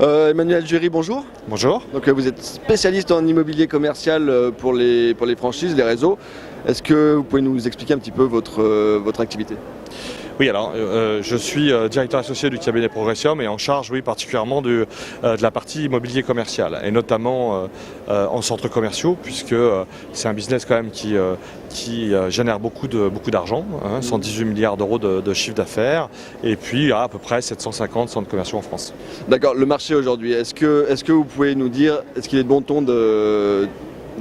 Emmanuel Géry, bonjour. Bonjour. Donc, vous êtes spécialiste en immobilier commercial pour les franchises, les réseaux. Est-ce que vous pouvez nous expliquer un petit peu votre activité? Oui, alors je suis directeur associé du cabinet Progressium et en charge, oui, particulièrement de la partie immobilier commercial et notamment en centres commerciaux, puisque c'est un business quand même qui génère beaucoup d'argent, 118 milliards d'euros de chiffre d'affaires, et puis à peu près 750 centres commerciaux en France. D'accord, le marché aujourd'hui, est-ce que vous pouvez nous dire, est-ce qu'il est de bon ton de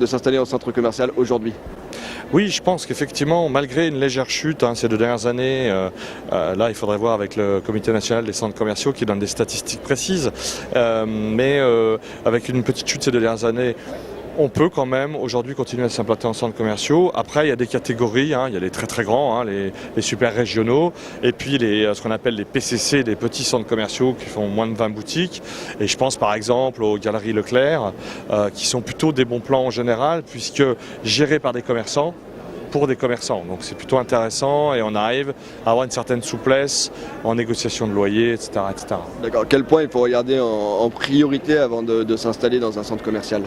s'installer en centre commercial aujourd'hui? Oui, je pense qu'effectivement, malgré une légère chute ces 2 dernières années, là il faudrait voir avec le Comité national des centres commerciaux qui donne des statistiques précises, mais avec une petite chute ces 2 dernières années, on peut quand même aujourd'hui continuer à s'implanter en centres commerciaux. Après, il y a des catégories, il y a les très très grands, les super régionaux, et puis ce qu'on appelle les PCC, des petits centres commerciaux qui font moins de 20 boutiques. Et je pense par exemple aux Galeries Leclerc, qui sont plutôt des bons plans en général, puisque gérés par des commerçants, pour des commerçants. Donc c'est plutôt intéressant et on arrive à avoir une certaine souplesse en négociation de loyer, etc. etc. D'accord, quel point il faut regarder en priorité avant de s'installer dans un centre commercial?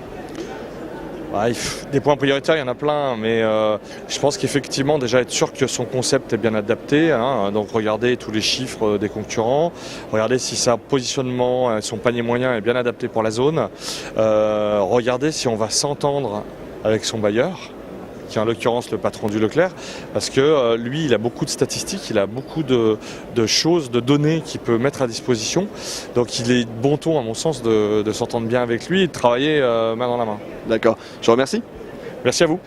Des points prioritaires, il y en a plein, mais je pense qu'effectivement, déjà être sûr que son concept est bien adapté, donc regarder tous les chiffres des concurrents, regarder si son positionnement, son panier moyen est bien adapté pour la zone, regarder si on va s'entendre avec son bailleur, qui est en l'occurrence le patron du Leclerc, parce que lui, il a beaucoup de statistiques, il a beaucoup de choses, de données qu'il peut mettre à disposition. Donc il est de bon ton, à mon sens, de s'entendre bien avec lui et de travailler main dans la main. D'accord, je vous remercie. Merci à vous.